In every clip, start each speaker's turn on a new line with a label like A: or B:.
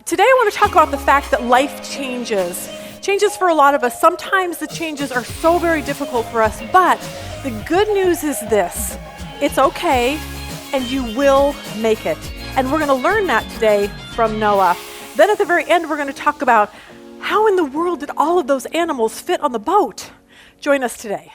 A: Today I want to talk about the fact that life changes. Changes for a lot of us. Sometimes the changes are so very difficult for us, but the good news is this: it's okay, and you will make it. And we're going to learn that today from Noah. Then at the very end, we're going to talk about how in the world did all of those animals fit on the boat? Join us today.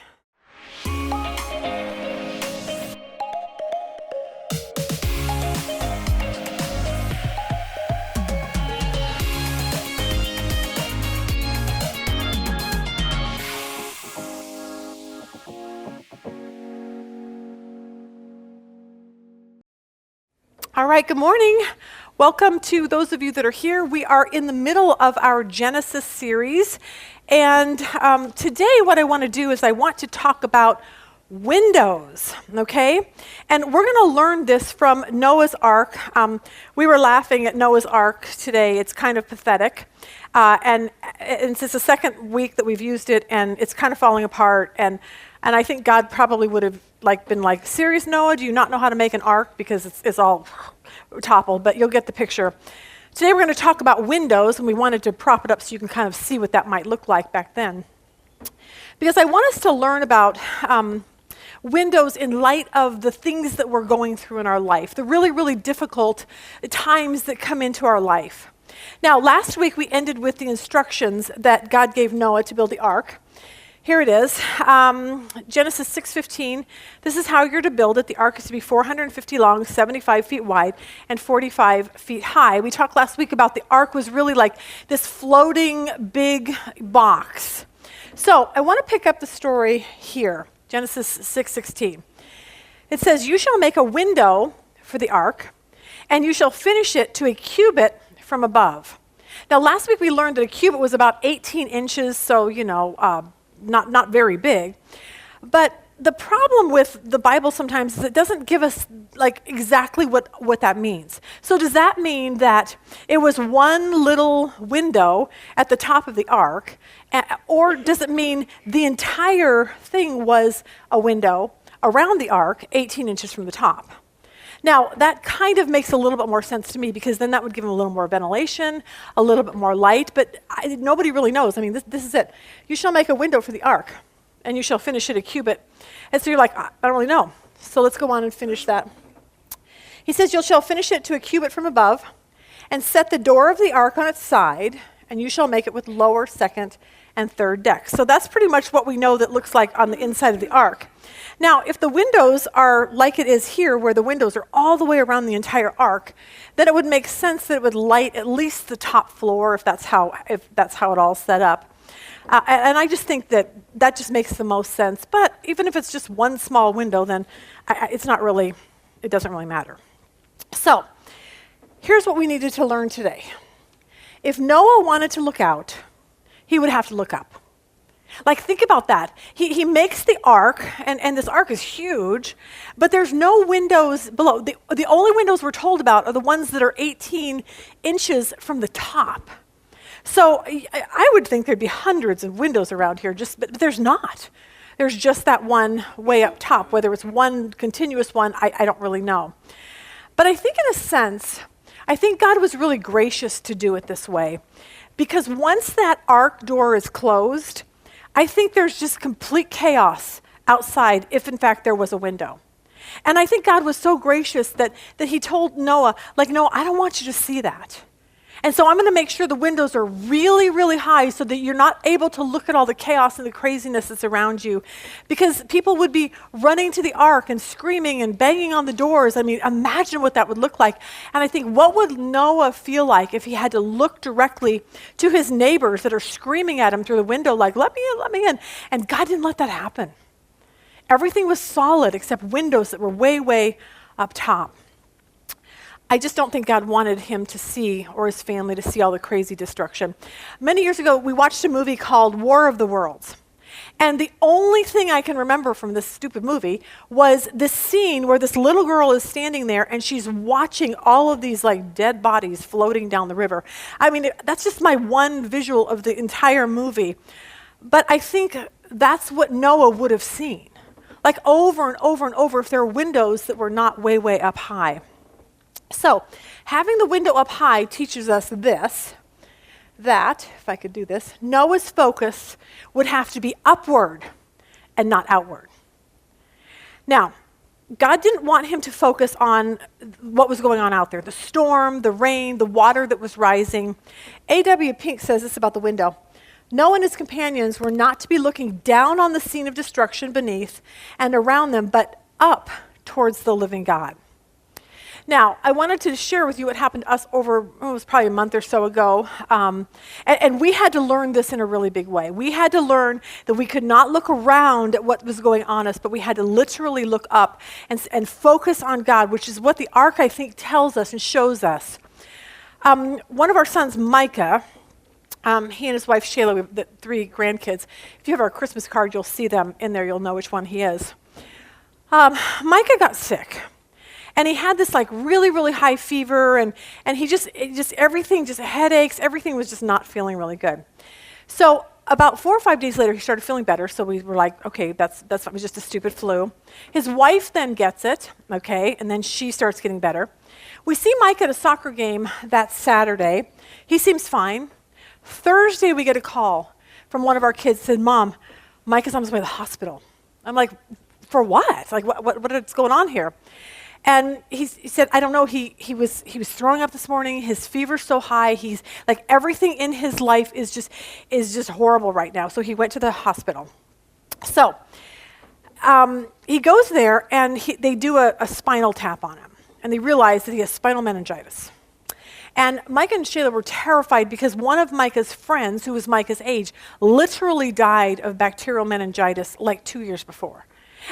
A: All right, good morning. Welcome to those of you that are here. We are in the middle of our Genesis series, and today what I want to do is I want to talk about windows, okay? And we're going to learn this from Noah's Ark. We were laughing at Noah's Ark today. It's kind of pathetic, and it's the second week that we've used it, and it's kind of falling apart, and I think God probably would have been like, serious, Noah, do you not know how to make an ark? Because it's all toppled, but you'll get the picture. Today we're going to talk about windows, and we wanted to prop it up so you can kind of see what that might look like back then. Because I want us to learn about windows in light of the things that we're going through in our life, the really, really difficult times that come into our life. Now, last week we ended with the instructions that God gave Noah to build the ark. Here it is, Genesis 6:15. This is how you're to build it. The ark is to be 450 long, 75 feet wide, and 45 feet high. We talked last week about the ark was really like this floating big box. So I want to pick up the story here, Genesis 6:16. It says, "You shall make a window for the ark, and you shall finish it to a cubit from above." Now, last week we learned that a cubit was about 18 inches, so, not very big. But the problem with the Bible sometimes is it doesn't give us exactly what that means. So does that mean that it was one little window at the top of the ark, or does it mean the entire thing was a window around the ark 18 inches from the top? Now, that kind of makes a little bit more sense to me, because then that would give them a little more ventilation, a little bit more light, but nobody really knows. I mean, this is it. You shall make a window for the ark, and you shall finish it a cubit. And so you're like, I don't really know. So let's go on and finish that. He says, you shall finish it to a cubit from above, and set the door of the ark on its side, and you shall make it with lower, second, and third decks. So that's pretty much what we know that looks like on the inside of the ark. Now, if the windows are like it is here, where the windows are all the way around the entire ark, then it would make sense that it would light at least the top floor, if that's how it all set up. And I just think that just makes the most sense. But even if it's just one small window, then it doesn't really matter. So here's what we needed to learn today. If Noah wanted to look out, he would have to look up. Think about that. He makes the ark, and this ark is huge, but there's no windows below. The only windows we're told about are the ones that are 18 inches from the top. So I would think there'd be hundreds of windows around here, but there's not. There's just that one way up top. Whether it's one continuous one, I don't really know. But I think in a sense, I think God was really gracious to do it this way, because once that ark door is closed, I think there's just complete chaos outside if, in fact, there was a window. And I think God was so gracious that he told Noah, Noah, I don't want you to see that. And so I'm going to make sure the windows are really, really high so that you're not able to look at all the chaos and the craziness that's around you. Because people would be running to the ark and screaming and banging on the doors. I mean, imagine what that would look like. And I think, what would Noah feel like if he had to look directly to his neighbors that are screaming at him through the window, let me in, let me in. And God didn't let that happen. Everything was solid except windows that were way, way up top. I just don't think God wanted him to see, or his family to see, all the crazy destruction. Many years ago, we watched a movie called War of the Worlds. And the only thing I can remember from this stupid movie was this scene where this little girl is standing there and she's watching all of these dead bodies floating down the river. I mean, that's just my one visual of the entire movie. But I think that's what Noah would have seen. Over and over and over, if there were windows that were not way, way up high. So having the window up high teaches us this, that, if I could do this, Noah's focus would have to be upward and not outward. Now, God didn't want him to focus on what was going on out there, the storm, the rain, the water that was rising. A.W. Pink says this about the window. Noah and his companions were not to be looking down on the scene of destruction beneath and around them, but up towards the living God. Now, I wanted to share with you what happened to us over, it was probably a month or so ago, and we had to learn this in a really big way. We had to learn that we could not look around at what was going on us, but we had to literally look up and focus on God, which is what the ark, I think, tells us and shows us. One of our sons, Micah, he and his wife, Shayla, we have the 3 grandkids. If you have our Christmas card, you'll see them in there. You'll know which one he is. Micah got sick. And he had this like really, really high fever, and he just everything, just headaches, everything was just not feeling really good. So about 4 or 5 days later, he started feeling better. So we were like, okay, that's it was just a stupid flu. His wife then gets it, okay, and then she starts getting better. We see Mike at a soccer game that Saturday. He seems fine. Thursday, we get a call from one of our kids, said, Mom, Mike is on his way to the hospital. I'm like, for what? Like, what is going on here? And he said, I don't know, he was throwing up this morning, his fever's so high, he's like everything in his life is just horrible right now. So he went to the hospital. So he goes there and they do a spinal tap on him, and they realize that he has spinal meningitis. And Micah and Shayla were terrified because one of Micah's friends, who was Micah's age, literally died of bacterial meningitis like 2 years before.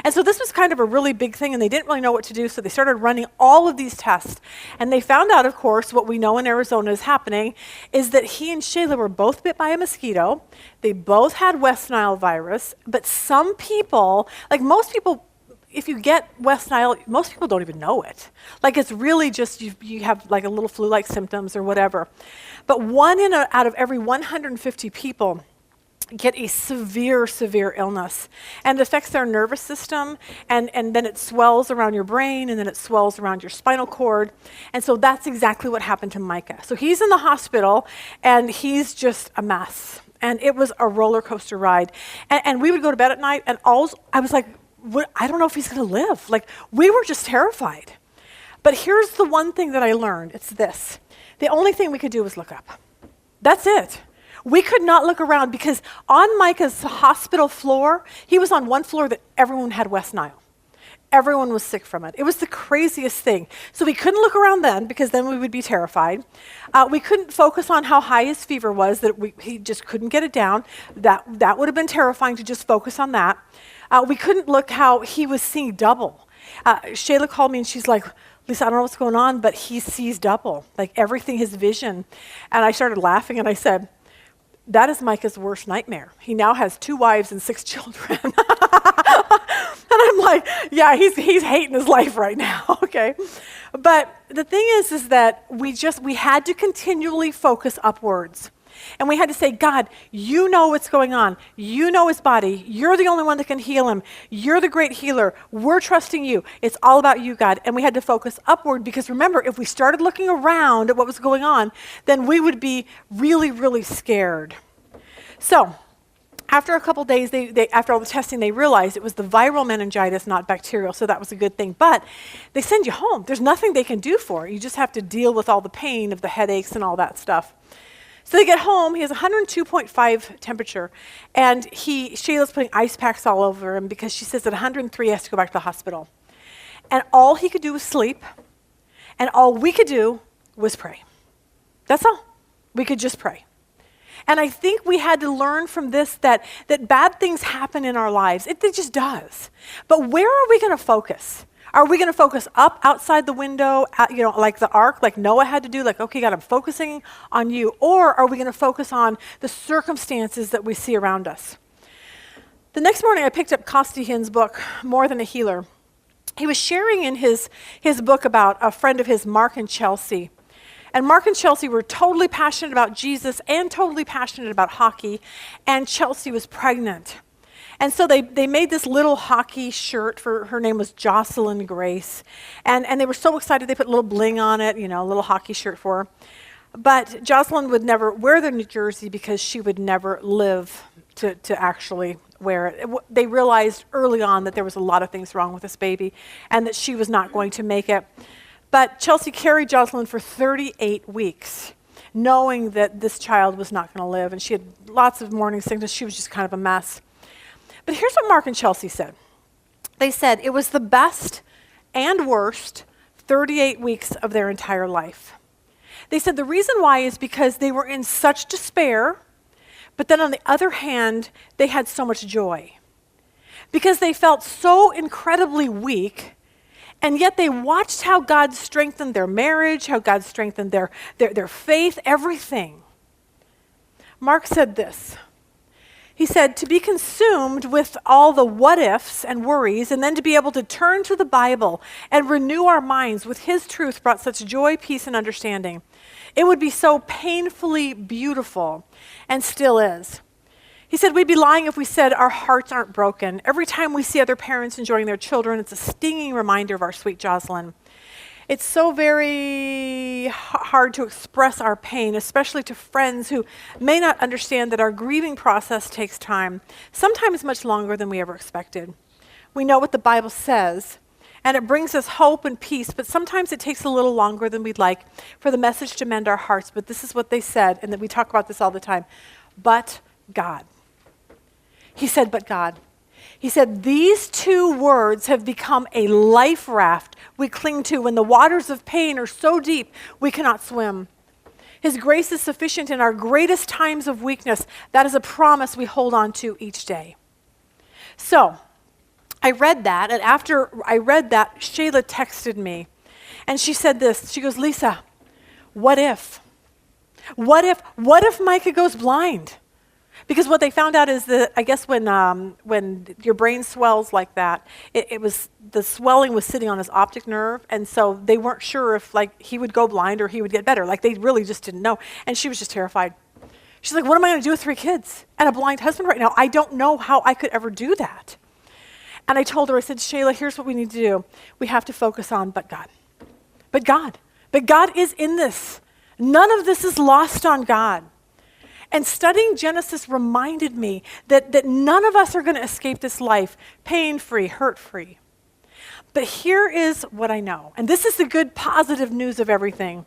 A: And so this was kind of a really big thing, and they didn't really know what to do, so they started running all of these tests. And they found out, of course, what we know in Arizona is happening, is that he and Shayla were both bit by a mosquito. They both had West Nile virus, but some people, like most people, if you get West Nile, most people don't even know it. Like it's really just, you have like a little flu-like symptoms or whatever. But out of every 150 people get a severe, severe illness. And it affects their nervous system, and then it swells around your brain, and then it swells around your spinal cord. And so that's exactly what happened to Micah. So he's in the hospital, and he's just a mess. And it was a roller coaster ride. And we would go to bed at night, and I was like, I don't know if he's going to live. Like, we were just terrified. But here's the one thing that I learned. It's this. The only thing we could do was look up. That's it. We could not look around because on Micah's hospital floor, he was on one floor that everyone had West Nile. Everyone was sick from it. It was the craziest thing. So we couldn't look around then because then we would be terrified. We couldn't focus on how high his fever was, that he just couldn't get it down. That would have been terrifying to just focus on that. We couldn't look how he was seeing double. Shayla called me and she's like, Lisa, I don't know what's going on, but he sees double, like everything, his vision. And I started laughing and I said, that is Micah's worst nightmare. He now has 2 wives and 6 children. And I'm like, yeah, he's hating his life right now, okay? But the thing is that we had to continually focus upwards. And we had to say, God, you know what's going on. You know his body. You're the only one that can heal him. You're the great healer. We're trusting you. It's all about you, God. And we had to focus upward because remember, if we started looking around at what was going on, then we would be really, really scared. So after a couple days, after all the testing, they realized it was the viral meningitis, not bacterial, so that was a good thing. But they send you home. There's nothing they can do for it. You just have to deal with all the pain of the headaches and all that stuff. So they get home, he has 102.5 temperature, and Shayla's putting ice packs all over him because she says at 103 he has to go back to the hospital. And all he could do was sleep, and all we could do was pray. That's all. We could just pray. And I think we had to learn from this that bad things happen in our lives. It just does. But where are we going to focus? Are we going to focus up outside the window, like the ark, like Noah had to do, like, okay, God, I'm focusing on you? Or are we going to focus on the circumstances that we see around us? The next morning, I picked up Costigan's book, More Than a Healer. He was sharing in his book about a friend of his, Mark and Chelsea. And Mark and Chelsea were totally passionate about Jesus and totally passionate about hockey. And Chelsea was pregnant. And so they made this little hockey shirt for her name was Jocelyn Grace. And they were so excited they put a little bling on it, a little hockey shirt for her. But Jocelyn would never wear the New Jersey because she would never live to actually wear it. They realized early on that there was a lot of things wrong with this baby and that she was not going to make it. But Chelsea carried Jocelyn for 38 weeks, knowing that this child was not going to live. And she had lots of morning sickness. She was just kind of a mess. But here's what Mark and Chelsea said. They said it was the best and worst 38 weeks of their entire life. They said the reason why is because they were in such despair, but then on the other hand, they had so much joy. Because they felt so incredibly weak, and yet they watched how God strengthened their marriage, how God strengthened their faith, everything. Mark said this. He said, to be consumed with all the what-ifs and worries, and then to be able to turn to the Bible and renew our minds with His truth brought such joy, peace, and understanding. It would be so painfully beautiful, and still is. He said, we'd be lying if we said our hearts aren't broken. Every time we see other parents enjoying their children, it's a stinging reminder of our sweet Jocelyn. It's so very hard to express our pain, especially to friends who may not understand that our grieving process takes time, sometimes much longer than we ever expected. We know what the Bible says, and it brings us hope and peace, but sometimes it takes a little longer than we'd like for the message to mend our hearts. But this is what they said, and that we talk about this all the time. But God. He said, but God. He said, these two words have become a life raft we cling to when the waters of pain are so deep we cannot swim. His grace is sufficient in our greatest times of weakness. That is a promise we hold on to each day. So, I read that, and after I read that, Shayla texted me, and she said this. She goes, Lisa, what if? What if Micah goes blind? Because what they found out is that, I guess when your brain swells like that, the swelling was sitting on his optic nerve, and so they weren't sure if he would go blind or he would get better. They really just didn't know. And she was just terrified. She's like, what am I going to do with 3 kids and a blind husband right now? I don't know how I could ever do that. And I told her, I said, Shayla, here's what we need to do. We have to focus on but God. But God. But God is in this. None of this is lost on God. And studying Genesis reminded me that none of us are going to escape this life pain-free, hurt-free. But here is what I know. And this is the good, positive news of everything.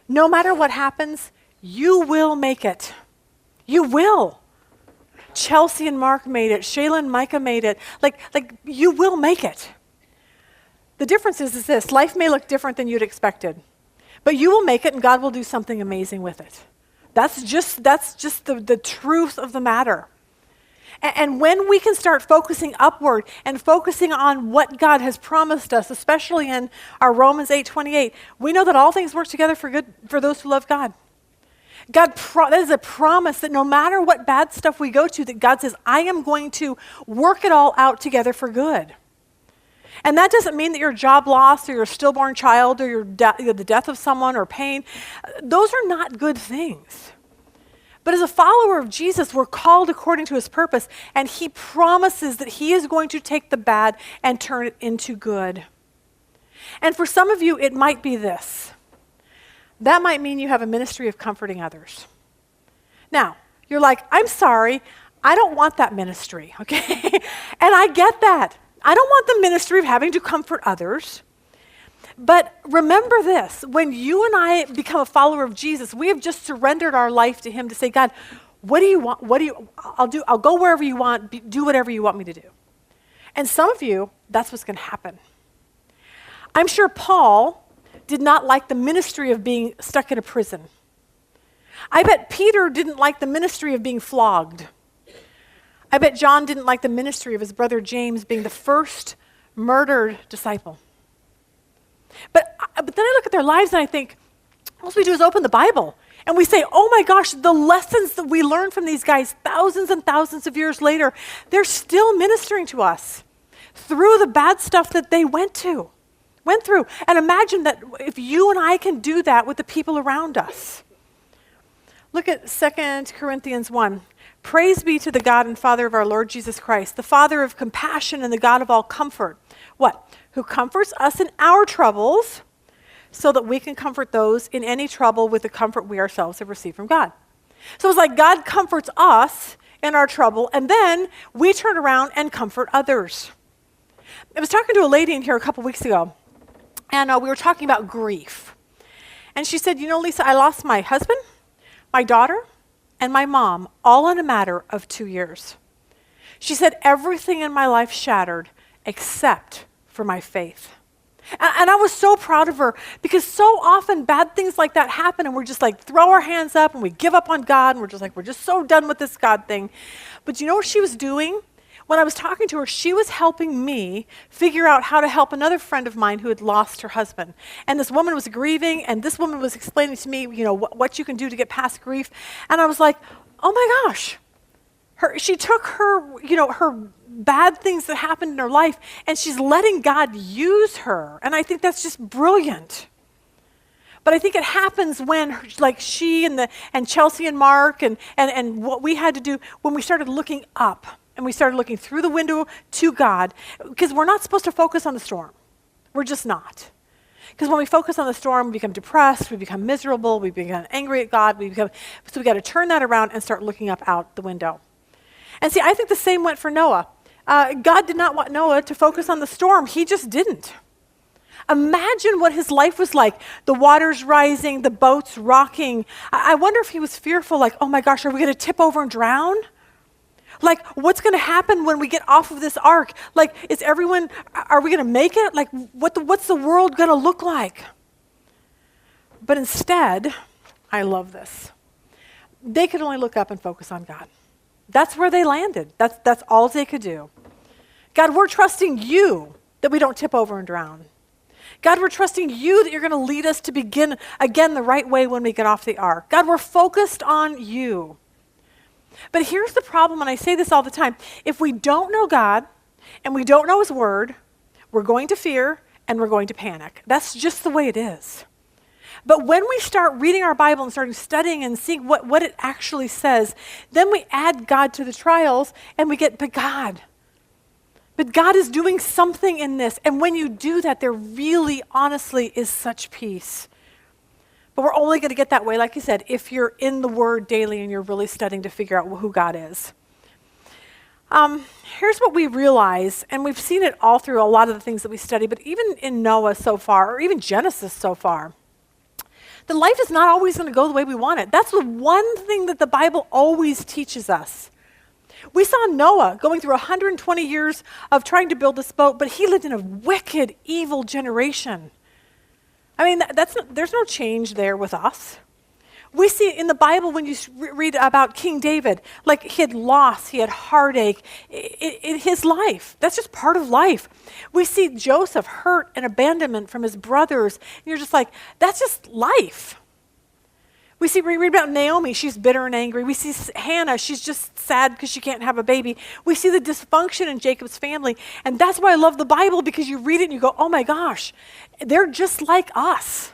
A: No matter what happens, you will make it. You will. Chelsea and Mark made it. Shayla and Micah made it. You will make it. The difference is this. Life may look different than you'd expected. But you will make it, and God will do something amazing with it. That's just the truth of the matter. And when we can start focusing upward and focusing on what God has promised us, especially in our Romans 8:28, we know that all things work together for good for those who love God. That is a promise that no matter what bad stuff we go to, that God says, I am going to work it all out together for good. And that doesn't mean that your job loss or your stillborn child or the death of someone or pain. Those are not good things. But as a follower of Jesus, we're called according to His purpose, and He promises that He is going to take the bad and turn it into good. And for some of you, it might be this. That might mean you have a ministry of comforting others. Now, you're like, I'm sorry, I don't want that ministry, okay? And I get that. I don't want the ministry of having to comfort others. But remember this, when you and I become a follower of Jesus, we have just surrendered our life to Him to say, God, what do you want? I'll go wherever you want, do whatever you want me to do. And some of you, that's what's going to happen. I'm sure Paul did not like the ministry of being stuck in a prison. I bet Peter didn't like the ministry of being flogged. I bet John didn't like the ministry of his brother James being the first murdered disciple. But then I look at their lives and I think, all we do is open the Bible. And we say, oh my gosh, the lessons that we learned from these guys thousands and thousands of years later, they're still ministering to us through the bad stuff that they went through. And imagine that if you and I can do that with the people around us. Look at 2 Corinthians 1. Praise be to the God and Father of our Lord Jesus Christ, the Father of compassion and the God of all comfort. What? Who comforts us in our troubles so that we can comfort those in any trouble with the comfort we ourselves have received from God. So it's like God comforts us in our trouble, and then we turn around and comfort others. I was talking to a lady in here a couple weeks ago, and we were talking about grief. And she said, Lisa, I lost my husband, my daughter, and my mom, all in a matter of 2 years. She said, everything in my life shattered except for my faith. And I was so proud of her, because so often bad things like that happen and we're just like throw our hands up and we give up on God and we're just so done with this God thing. But you know what she was doing? When I was talking to her, she was helping me figure out how to help another friend of mine who had lost her husband. And this woman was grieving, and this woman was explaining to me, what you can do to get past grief. And I was like, oh my gosh. She took her bad things that happened in her life, and she's letting God use her. And I think that's just brilliant. But I think it happens when, like she and Chelsea and Mark and what we had to do when we started looking up and we started looking through the window to God, because we're not supposed to focus on the storm. We're just not. Because when we focus on the storm, we become depressed, we become miserable, we become angry at God, so we got to turn that around and start looking up out the window. And see, I think the same went for Noah. God did not want Noah to focus on the storm. He just didn't. Imagine what his life was like. The water's rising, the boat's rocking. I wonder if he was fearful, like, oh my gosh, are we going to tip over and drown? Like, what's going to happen when we get off of this ark? Like, are we going to make it? Like, what's the world going to look like? But instead, I love this. They could only look up and focus on God. That's where they landed. That's all they could do. God, we're trusting you that we don't tip over and drown. God, we're trusting you that you're going to lead us to begin again the right way when we get off the ark. God, we're focused on you. But here's the problem, and I say this all the time. If we don't know God and we don't know his word, we're going to fear and we're going to panic. That's just the way it is. But when we start reading our Bible and starting studying and seeing what it actually says, then we add God to the trials and we get, but God is doing something in this. And when you do that, there really, honestly, is such peace. But we're only going to get that way, like you said, if you're in the Word daily and you're really studying to figure out who God is. Here's what we realize, and we've seen it all through a lot of the things that we study, but even in Noah so far, or even Genesis so far, that life is not always going to go the way we want it. That's the one thing that the Bible always teaches us. We saw Noah going through 120 years of trying to build this boat, but he lived in a wicked, evil generation. I mean, there's no change there with us. We see in the Bible when you read about King David, like he had loss, he had heartache in his life. That's just part of life. We see Joseph hurt and abandonment from his brothers. And you're just like, that's just life. We read about Naomi, she's bitter and angry. We see Hannah, she's just sad because she can't have a baby. We see the dysfunction in Jacob's family. And that's why I love the Bible, because you read it and you go, oh my gosh, they're just like us.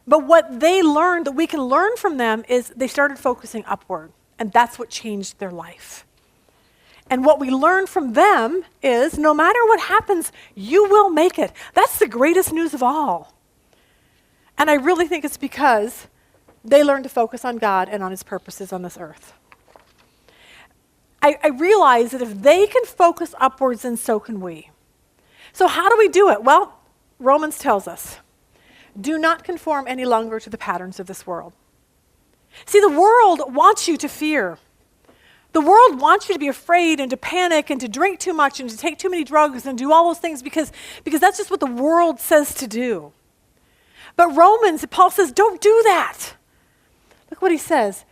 A: But what they learned that we can learn from them is they started focusing upward. And that's what changed their life. And what we learn from them is no matter what happens, you will make it. That's the greatest news of all. And I really think it's because they learned to focus on God and on his purposes on this earth. I realize that if they can focus upwards, then so can we. So how do we do it? Well, Romans tells us, do not conform any longer to the patterns of this world. See, the world wants you to fear. The world wants you to be afraid and to panic and to drink too much and to take too many drugs and do all those things because that's just what the world says to do. But Paul says, don't do that. Look what he says.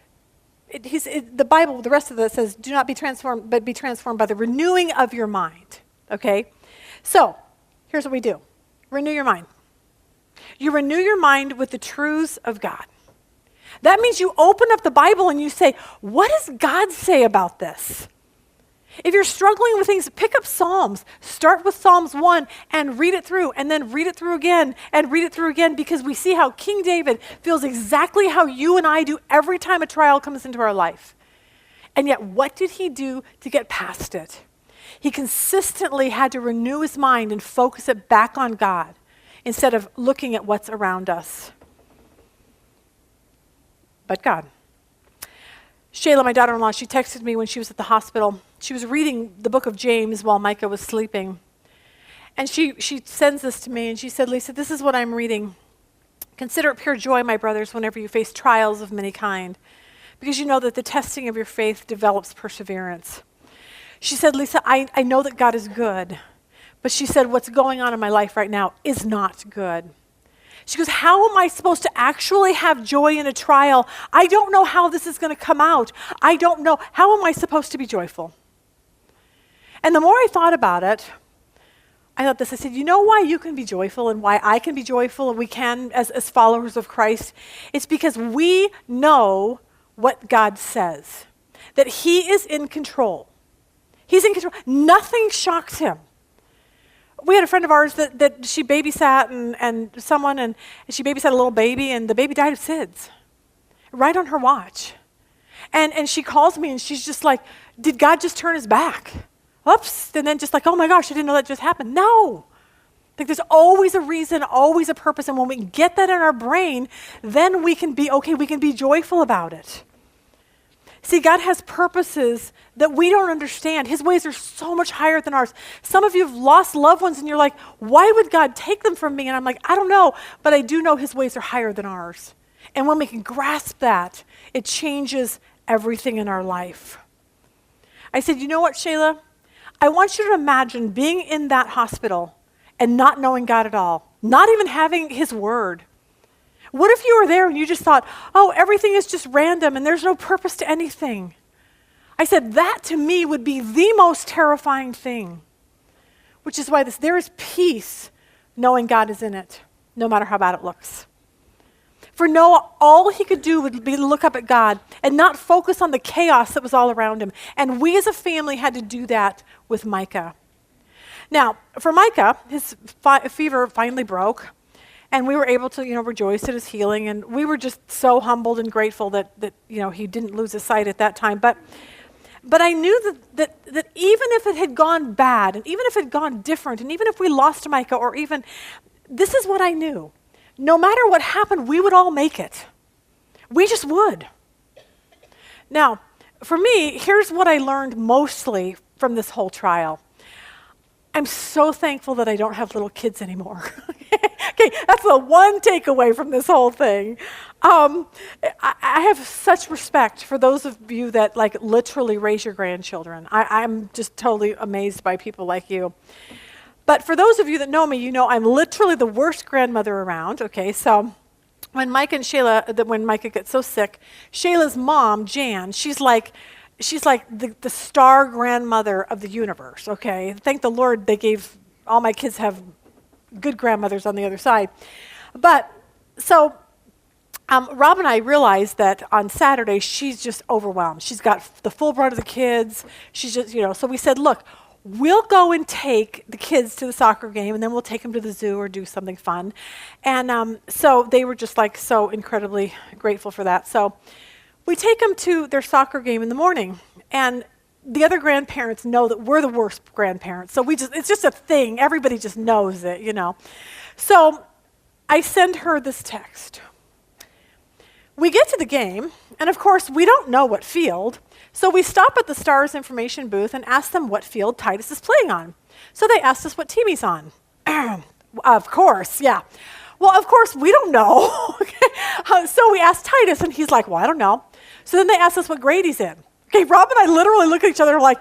A: The Bible, the rest of it says, do not be transformed, but be transformed by the renewing of your mind. Okay? So, here's what we do. Renew your mind. You renew your mind with the truths of God. That means you open up the Bible and you say, what does God say about this? If you're struggling with things, pick up Psalms. Start with Psalms 1 and read it through, and then read it through again and read it through again, because we see how King David feels exactly how you and I do every time a trial comes into our life. And yet, what did he do to get past it? He consistently had to renew his mind and focus it back on God instead of looking at what's around us. But God. Shayla, my daughter-in-law, she texted me when she was at the hospital. She was reading the book of James while Micah was sleeping. And she sends this to me, and she said, Lisa, this is what I'm reading. Consider it pure joy, my brothers, whenever you face trials of many kind, because you know that the testing of your faith develops perseverance. She said, Lisa, I know that God is good, but she said, what's going on in my life right now is not good. She goes, how am I supposed to actually have joy in a trial? I don't know how this is going to come out. I don't know. How am I supposed to be joyful? And the more I thought about it, I thought this. I said, you know why you can be joyful and why I can be joyful and we can as followers of Christ? It's because we know what God says, that he is in control. He's in control. Nothing shocks him. We had a friend of ours that she babysat and she babysat a little baby, and the baby died of SIDS right on her watch. And she calls me and she's just like, did God just turn his back? Oops. And then just like, oh my gosh, I didn't know that just happened. No. Like there's always a reason, always a purpose. And when we get that in our brain, then we can be okay, we can be joyful about it. See, God has purposes that we don't understand. His ways are so much higher than ours. Some of you have lost loved ones and you're like, why would God take them from me? And I'm like, I don't know, but I do know his ways are higher than ours. And when we can grasp that, it changes everything in our life. I said, you know what, Shayla? I want you to imagine being in that hospital and not knowing God at all, not even having his word. What if you were there and you just thought, oh, everything is just random and there's no purpose to anything? I said, that to me would be the most terrifying thing, which is why there is peace knowing God is in it, no matter how bad it looks. For Noah, all he could do would be look up at God and not focus on the chaos that was all around him. And we as a family had to do that with Micah. Now, for Micah, his fever finally broke. And we were able to, rejoice at his healing. And we were just so humbled and grateful that he didn't lose his sight at that time. But I knew that even if it had gone bad, and even if it had gone different, and even if we lost Micah, or even, this is what I knew. No matter what happened, we would all make it. We just would. Now, for me, here's what I learned mostly from this whole trial. I'm so thankful that I don't have little kids anymore. Okay, that's the one takeaway from this whole thing. I have such respect for those of you that literally raise your grandchildren. I'm just totally amazed by people like you. But for those of you that know me, you know I'm literally the worst grandmother around. Okay, so when Micah gets so sick, Shayla's mom, Jan, she's like the star grandmother of the universe, okay? Thank the Lord all my kids have good grandmothers on the other side. But, so, Rob and I realized that on Saturday, she's just overwhelmed. She's got the full brunt of the kids. She's just, so we said, look, we'll go and take the kids to the soccer game, and then we'll take them to the zoo or do something fun. And so they were just so incredibly grateful for that. So we take them to their soccer game in the morning, and the other grandparents know that we're the worst grandparents. So it's just a thing. Everybody just knows it, So I send her this text. We get to the game, and of course, we don't know what field. So we stop at the Stars information booth and ask them what field Titus is playing on. So they asked us what team he's on. Of course, yeah. Well, of course, we don't know. So we asked Titus, and he's like, well, I don't know. So then they asked us what grade he's in. Okay, Rob and I literally look at each other like,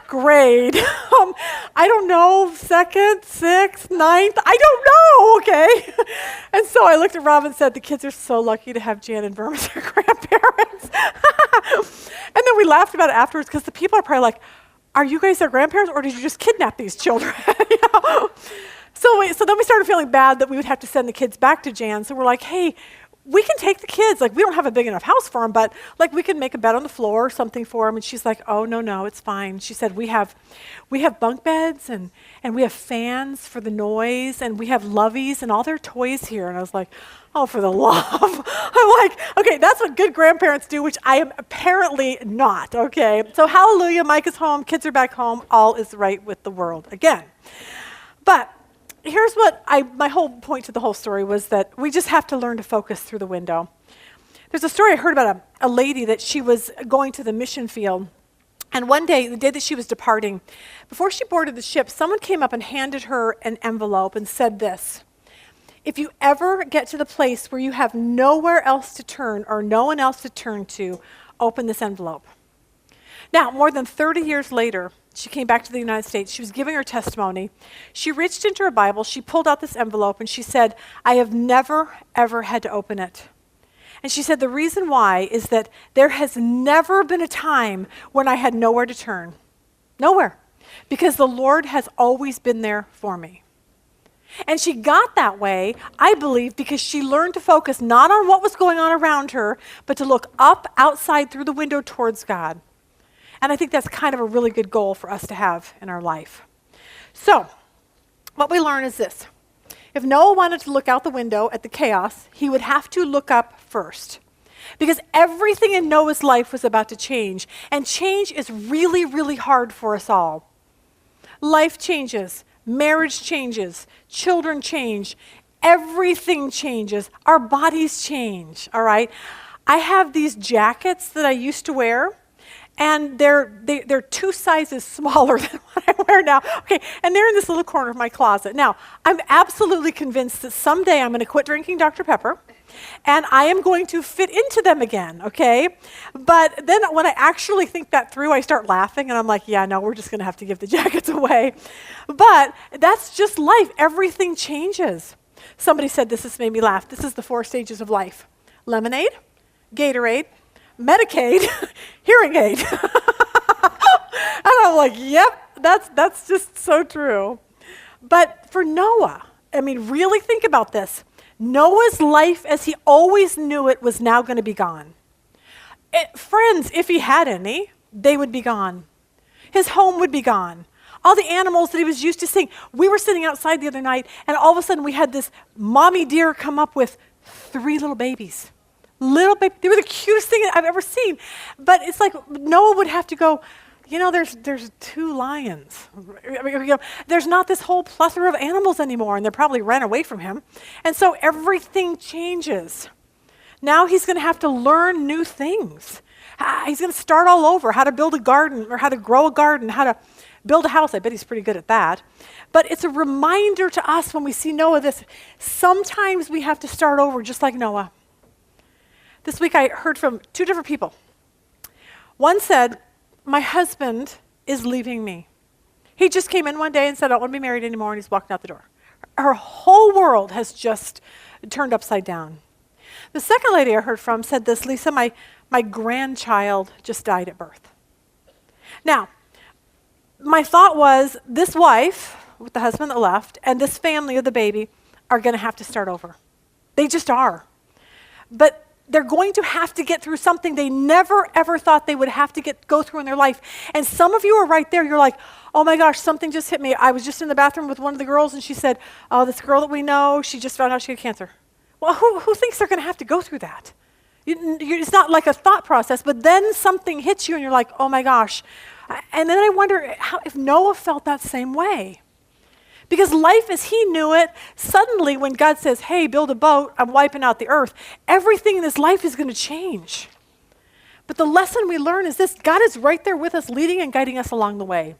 A: grade. I don't know, 2nd, 6th, 9th. I don't know, okay? And so I looked at Rob and said, the kids are so lucky to have Jan and Verm as their grandparents. And then we laughed about it afterwards because the people are probably like, are you guys their grandparents or did you just kidnap these children? So then we started feeling bad that we would have to send the kids back to Jan. So we're like, hey, we can take the kids. Like, we don't have a big enough house for them, but like we can make a bed on the floor or something for them. And she's like, oh, no, it's fine. She said, we have bunk beds and we have fans for the noise and we have loveys and all their toys here. And I was like, oh, for the love. I'm like, okay, that's what good grandparents do, which I am apparently not, okay? So hallelujah, Mike is home, kids are back home, all is right with the world again. But here's what my whole point to the whole story was that we just have to learn to focus through the window. There's a story I heard about a lady that she was going to the mission field. And one day, the day that she was departing, before she boarded the ship, someone came up and handed her an envelope and said this: if you ever get to the place where you have nowhere else to turn or no one else to turn to, open this envelope. Now, more than 30 years later, she came back to the United States. She was giving her testimony. She reached into her Bible, she pulled out this envelope, and she said, I have never, ever had to open it. And she said the reason why is that there has never been a time when I had nowhere to turn. Nowhere. Because the Lord has always been there for me. And she got that way, I believe, because she learned to focus not on what was going on around her, but to look up outside through the window towards God. And I think that's kind of a really good goal for us to have in our life. So, what we learn is this. If Noah wanted to look out the window at the chaos, he would have to look up first. Because everything in Noah's life was about to change. And change is really, really hard for us all. Life changes. Marriage changes. Children change. Everything changes. Our bodies change, all right? I have these jackets that I used to wear, and they're 2 sizes smaller than what I wear now. Okay, and they're in this little corner of my closet. Now, I'm absolutely convinced that someday I'm going to quit drinking Dr. Pepper, and I am going to fit into them again, okay? But then when I actually think that through, I start laughing, and I'm like, yeah, no, we're just going to have to give the jackets away. But that's just life. Everything changes. Somebody said this made me laugh. This is the 4 stages of life. Lemonade, Gatorade, Medicaid, hearing aid. And I'm like, yep, that's just so true. But for Noah, I mean, really think about this. Noah's life as he always knew it was now going to be gone. Friends, if he had any, they would be gone. His home would be gone. All the animals that he was used to seeing. We were sitting outside the other night, and all of a sudden we had this mommy deer come up with 3 little babies. Little baby, they were the cutest thing I've ever seen. But it's like Noah would have to go, there's 2 lions. There's not this whole plethora of animals anymore, and they probably ran away from him. And so everything changes. Now he's going to have to learn new things. He's going to start all over, how to build a garden or how to grow a garden, how to build a house. I bet he's pretty good at that. But it's a reminder to us when we see Noah this, sometimes we have to start over just like Noah. This week I heard from 2 different people. One said, my husband is leaving me. He just came in one day and said, I don't want to be married anymore, and he's walking out the door. Her whole world has just turned upside down. The second lady I heard from said this, Lisa, my grandchild just died at birth. Now, my thought was this wife with the husband that left and this family of the baby are going to have to start over. They just are. But they're going to have to get through something they never, ever thought they would have to go through in their life. And some of you are right there. You're like, oh my gosh, something just hit me. I was just in the bathroom with one of the girls, and she said, oh, this girl that we know, she just found out she had cancer. Well, who thinks they're going to have to go through that? It's not like a thought process, but then something hits you, and you're like, oh my gosh. And then I wonder if Noah felt that same way. Because life as he knew it, suddenly when God says, hey, build a boat, I'm wiping out the earth, everything in his life is going to change. But the lesson we learn is this: God is right there with us, leading and guiding us along the way.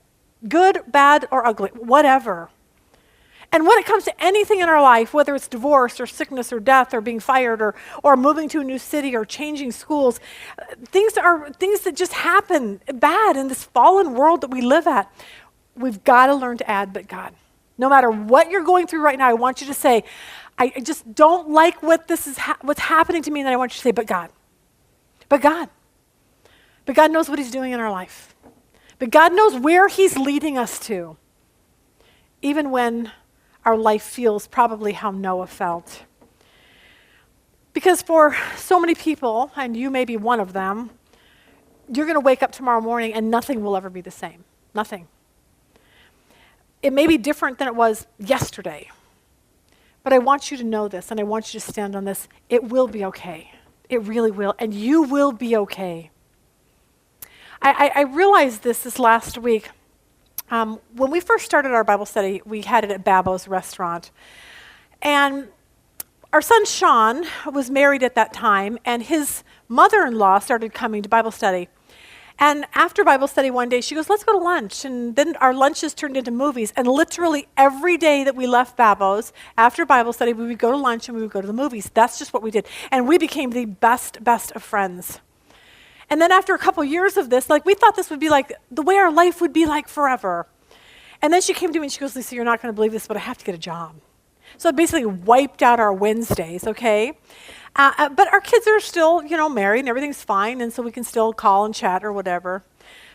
A: Good, bad, or ugly, whatever. And when it comes to anything in our life, whether it's divorce or sickness or death or being fired or moving to a new city or changing schools, things that just happen bad in this fallen world that we live at, we've got to learn to add but God. No matter what you're going through right now, I want you to say, I just don't like what's happening to me, and then I want you to say, but God. But God. But God knows what he's doing in our life. But God knows where he's leading us to. Even when our life feels probably how Noah felt. Because for so many people, and you may be one of them, you're going to wake up tomorrow morning and nothing will ever be the same. Nothing. It may be different than it was yesterday. But I want you to know this, and I want you to stand on this. It will be okay. It really will. And you will be okay. I realized this last week. When we first started our Bible study, we had it at Babo's restaurant. And our son Sean was married at that time, and his mother-in-law started coming to Bible study. And after Bible study one day, she goes, let's go to lunch. And then our lunches turned into movies. And literally every day that we left Babo's, after Bible study, we would go to lunch and we would go to the movies. That's just what we did. And we became the best of friends. And then after a couple years of this, we thought this would be like the way our life would be like forever. And then she came to me and she goes, Lisa, you're not going to believe this, but I have to get a job. So it basically wiped out our Wednesdays, okay? But our kids are still, married and everything's fine, and so we can still call and chat or whatever.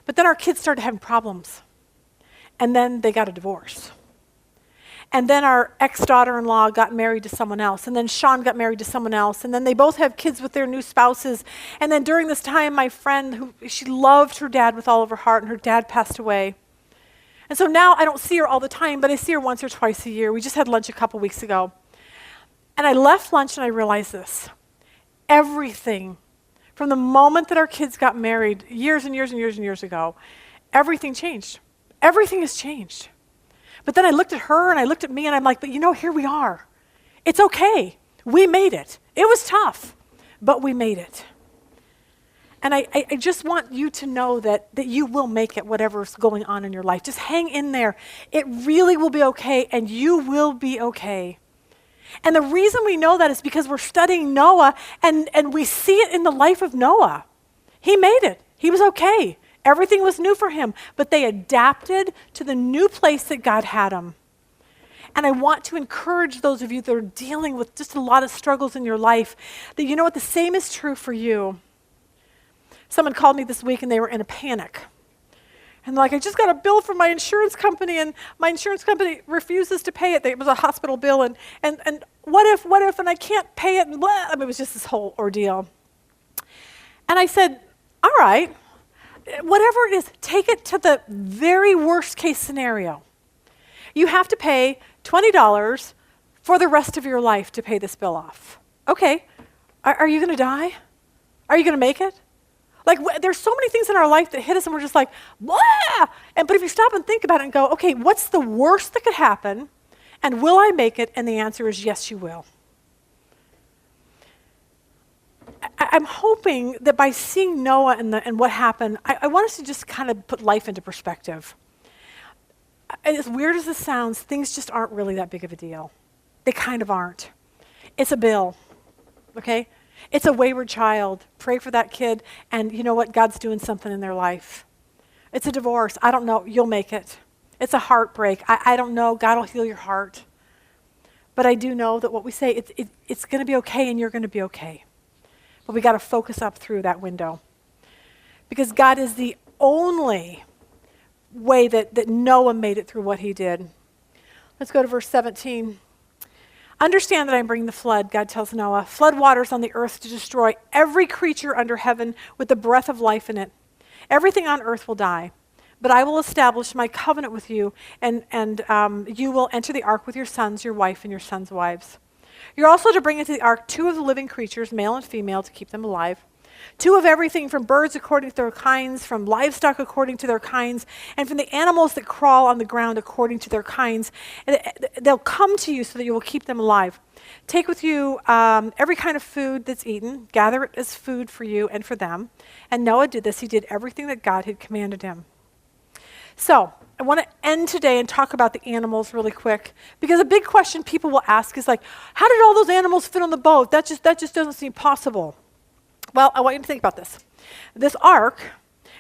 A: But then our kids started having problems. And then they got a divorce. And then our ex-daughter-in-law got married to someone else. And then Sean got married to someone else. And then they both have kids with their new spouses. And then during this time, my friend, she loved her dad with all of her heart, and her dad passed away. And so now I don't see her all the time, but I see her once or twice a year. We just had lunch a couple weeks ago. And I left lunch and I realized this. Everything, from the moment that our kids got married, years and years and years and years ago, everything changed. Everything has changed. But then I looked at her and I looked at me and I'm like, but here we are. It's okay. We made it. It was tough, but we made it. And I just want you to know that you will make it, whatever's going on in your life. Just hang in there. It really will be okay, and you will be okay. And the reason we know that is because we're studying Noah, and we see it in the life of Noah. He made it. He was okay. Everything was new for him, but they adapted to the new place that God had them. And I want to encourage those of you that are dealing with just a lot of struggles in your life, that you know what, the same is true for you. Someone called me this week and they were in a panic. And I just got a bill from my insurance company, and my insurance company refuses to pay it. It was a hospital bill, and what if, and I can't pay it, and blah. It was just this whole ordeal. And I said, all right, whatever it is, take it to the very worst case scenario. You have to pay $20 for the rest of your life to pay this bill off. Okay, are you going to die? Are you going to make it? There's so many things in our life that hit us and we're just like, blah! But if you stop and think about it and go, okay, what's the worst that could happen? And will I make it? And the answer is yes, you will. I'm hoping that by seeing Noah and what happened, I want us to just kind of put life into perspective. And as weird as this sounds, things just aren't really that big of a deal. They kind of aren't. It's a bill, okay? It's a wayward child. Pray for that kid, and you know what? God's doing something in their life. It's a divorce. I don't know. You'll make it. It's a heartbreak. I don't know. God will heal your heart. But I do know that what we say, it's going to be okay, and you're going to be okay. But we got to focus up through that window. Because God is the only way that Noah made it through what he did. Let's go to verse 17. Understand that I'm bringing the flood, God tells Noah, flood waters on the earth to destroy every creature under heaven with the breath of life in it. Everything on earth will die, but I will establish my covenant with you, and you will enter the ark with your sons, your wife, and your sons' wives. You're also to bring into the ark 2 of the living creatures, male and female, to keep them alive. 2 of everything, from birds according to their kinds, from livestock according to their kinds, and from the animals that crawl on the ground according to their kinds. And they'll come to you so that you will keep them alive. Take with you every kind of food that's eaten, gather it as food for you and for them. And Noah did this. He did everything that God had commanded him. So I want to end today and talk about the animals really quick, because a big question people will ask is how did all those animals fit on the boat? That just doesn't seem possible. Well, I want you to think about this. This ark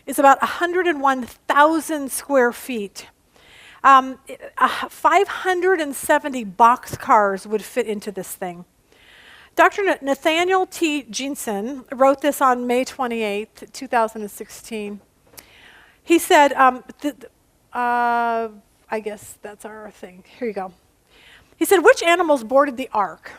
A: is about 101,000 square feet. 570 boxcars would fit into this thing. Dr. Nathaniel T. Jensen wrote this on May 28th, 2016. He said, I guess that's our thing. Here you go. He said, which animals boarded the ark?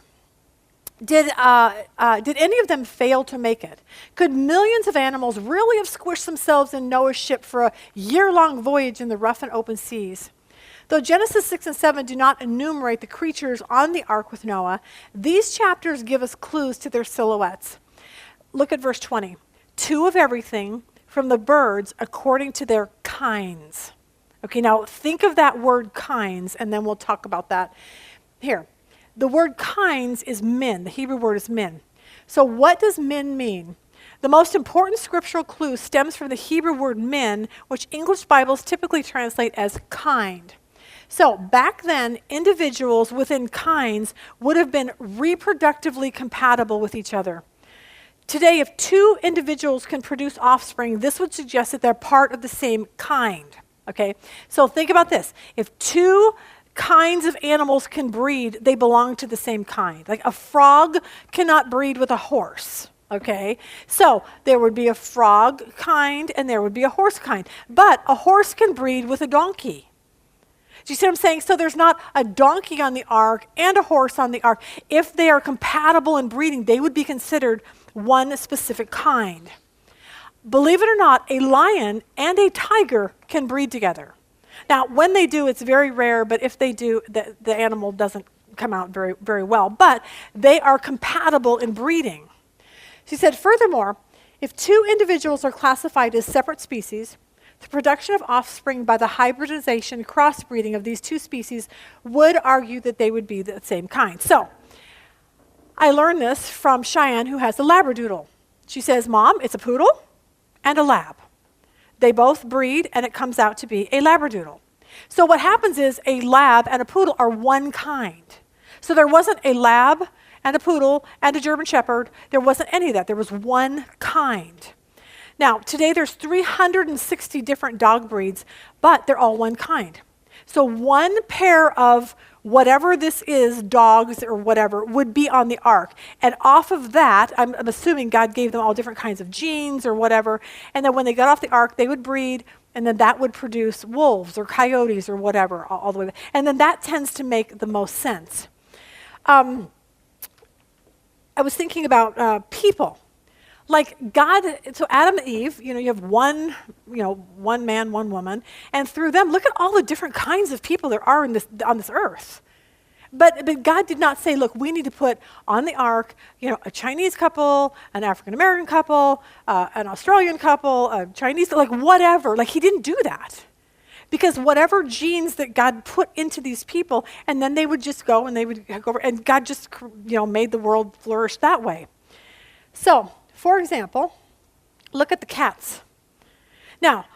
A: Did any of them fail to make it? Could millions of animals really have squished themselves in Noah's ship for a year-long voyage in the rough and open seas? Though Genesis 6 and 7 do not enumerate the creatures on the ark with Noah, these chapters give us clues to their silhouettes. Look at verse 20. 2 of everything from the birds according to their kinds. Okay, now think of that word kinds, and then we'll talk about that. Here. The word kinds is min. The Hebrew word is min. So what does min mean? The most important scriptural clue stems from the Hebrew word min, which English Bibles typically translate as kind. So back then, individuals within kinds would have been reproductively compatible with each other. Today, if 2 individuals can produce offspring, this would suggest that they're part of the same kind. Okay? So think about this. If 2 kinds of animals can breed, they belong to the same kind. Like a frog cannot breed with a horse, okay? So there would be a frog kind and there would be a horse kind. But a horse can breed with a donkey. Do you see what I'm saying? So there's not a donkey on the ark and a horse on the ark. If they are compatible in breeding, they would be considered one specific kind. Believe it or not, a lion and a tiger can breed together. Now, when they do, it's very rare, but if they do, the animal doesn't come out very, very well. But they are compatible in breeding. She said, furthermore, if 2 individuals are classified as separate species, the production of offspring by the hybridization, crossbreeding of these 2 species would argue that they would be the same kind. So, I learned this from Cheyenne, who has a Labradoodle. She says, Mom, it's a poodle and a lab. They both breed, and it comes out to be a Labradoodle. So what happens is a lab and a poodle are one kind. So there wasn't a lab and a poodle and a German Shepherd. There wasn't any of that. There was one kind. Now, today there's 360 different dog breeds, but they're all one kind. So one pair of whatever this is, dogs or whatever, would be on the ark. And off of that, I'm assuming God gave them all different kinds of genes or whatever. And then when they got off the ark, they would breed, and then that would produce wolves or coyotes or whatever all the way. And then that tends to make the most sense. I was thinking about people. Like God, so Adam and Eve, you have one man, one woman, and through them, look at all the different kinds of people there are on this earth. But God did not say, look, we need to put on the ark, a Chinese couple, an African American couple, an Australian couple, a Chinese, like whatever. Like He didn't do that. Because whatever genes that God put into these people, and then they would just go and they would go over, and God just, made the world flourish that way. So, for example, look at the cats. Now,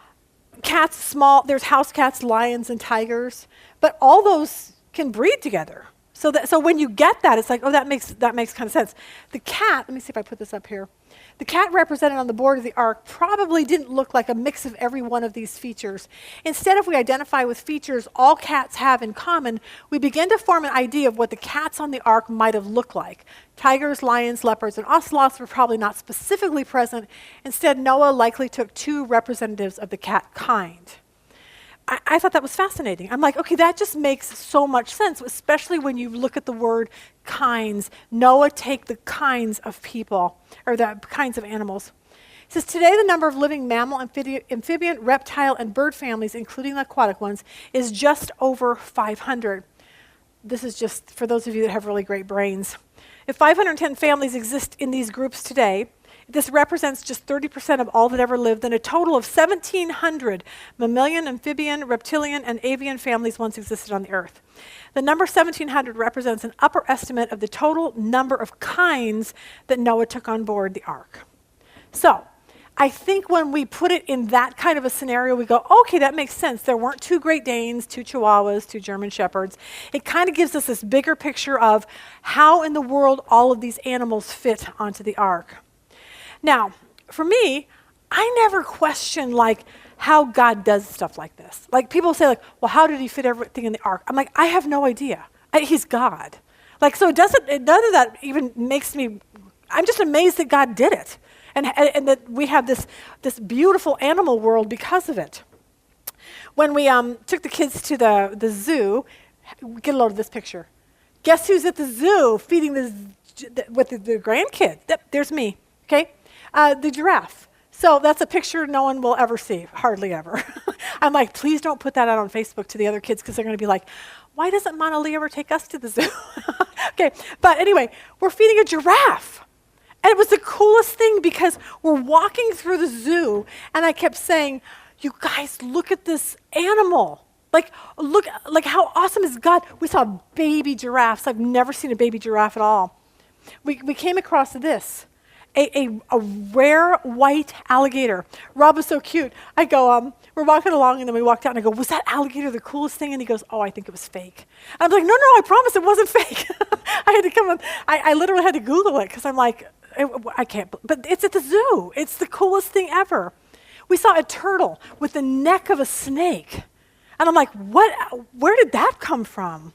A: cats, small, there's house cats, lions, and tigers, but all those can breed together. So when you get that, it's like, oh, that makes kind of sense. The cat, let me see if I put this up here. The cat represented on the board of the ark probably didn't look like a mix of every one of these features. Instead, if we identify with features all cats have in common, we begin to form an idea of what the cats on the ark might have looked like. Tigers, lions, leopards, and ocelots were probably not specifically present. Instead, Noah likely took 2 representatives of the cat kind. I thought that was fascinating. I'm like, okay, that just makes so much sense, especially when you look at the word kinds. Noah take the kinds of people, or the kinds of animals. It says, today the number of living mammal, amphibian, reptile, and bird families, including the aquatic ones, is just over 500. This is just for those of you that have really great brains. If 510 families exist in these groups today, this represents just 30% of all that ever lived, and a total of 1,700 mammalian, amphibian, reptilian, and avian families once existed on the earth. The number 1,700 represents an upper estimate of the total number of kinds that Noah took on board the ark. So, I think when we put it in that kind of a scenario, we go, okay, that makes sense. There weren't 2 Great Danes, 2 Chihuahuas, 2 German Shepherds. It kind of gives us this bigger picture of how in the world all of these animals fit onto the ark. Now, for me, I never question how God does stuff like this. Like people say well, how did He fit everything in the ark? I'm like, I have no idea. He's God. So none of that even makes me, I'm just amazed that God did it. And that we have this beautiful animal world because of it. When we took the kids to the zoo, get a load of this picture. Guess who's at the zoo feeding the with the grandkid. There's me, okay? The giraffe. So that's a picture no one will ever see, hardly ever. I'm like, please don't put that out on Facebook to the other kids because they're going to be like, why doesn't Mona Lee ever take us to the zoo? Okay, but anyway, we're feeding a giraffe. And it was the coolest thing because we're walking through the zoo and I kept saying, you guys, look at this animal. Look, how awesome is God? We saw baby giraffes. I've never seen a baby giraffe at all. We came across this, a rare white alligator. Rob was so cute. I go, we're walking along and then we walked out and I go, was that alligator the coolest thing? And he goes, oh, I think it was fake. And I'm like, no, I promise it wasn't fake. I had to come on. I literally had to Google it because I'm like, I can't, but it's at the zoo. It's the coolest thing ever. We saw a turtle with the neck of a snake. And I'm like, where did that come from?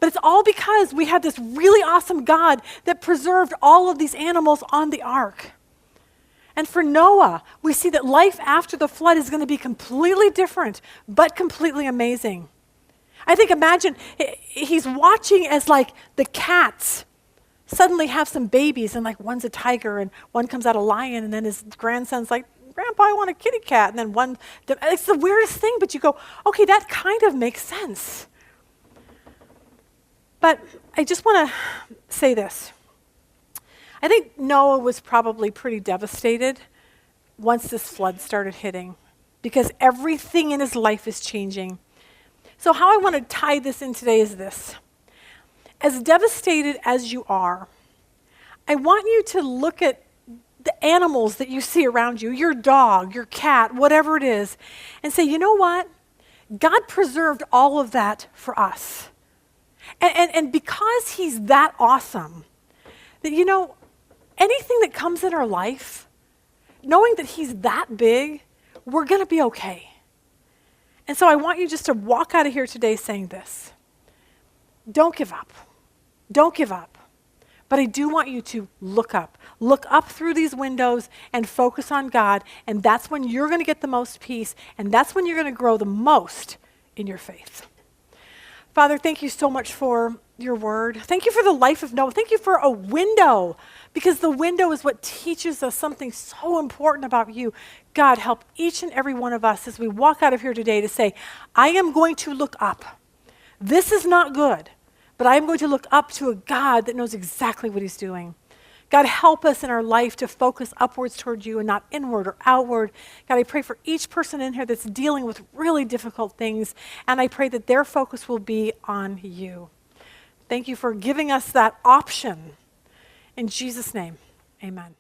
A: But it's all because we had this really awesome God that preserved all of these animals on the ark. And for Noah, we see that life after the flood is going to be completely different, but completely amazing. I think, imagine, he's watching as like the cats suddenly have some babies, and like one's a tiger and one comes out a lion, and then his grandson's like, Grandpa, I want a kitty cat. And then it's the weirdest thing, but you go, okay, that kind of makes sense. But I just want to say this. I think Noah was probably pretty devastated once this flood started hitting because everything in his life is changing. So how I want to tie this in today is this. As devastated as you are, I want you to look at the animals that you see around you, your dog, your cat, whatever it is, and say, you know what? God preserved all of that for us. And because he's that awesome, that, you know, anything that comes in our life, knowing that he's that big, we're going to be okay. And so I want you just to walk out of here today saying this. Don't give up. Don't give up. But I do want you to look up. Look up through these windows and focus on God, and that's when you're going to get the most peace, and that's when you're going to grow the most in your faith. Father, thank you so much for your word. Thank you for the life of Noah. Thank you for a window, because the window is what teaches us something so important about you. God, help each and every one of us as we walk out of here today to say, I am going to look up. This is not good, but I am going to look up to a God that knows exactly what he's doing. God, help us in our life to focus upwards toward you and not inward or outward. God, I pray for each person in here that's dealing with really difficult things, and I pray that their focus will be on you. Thank you for giving us that option. In Jesus' name, amen.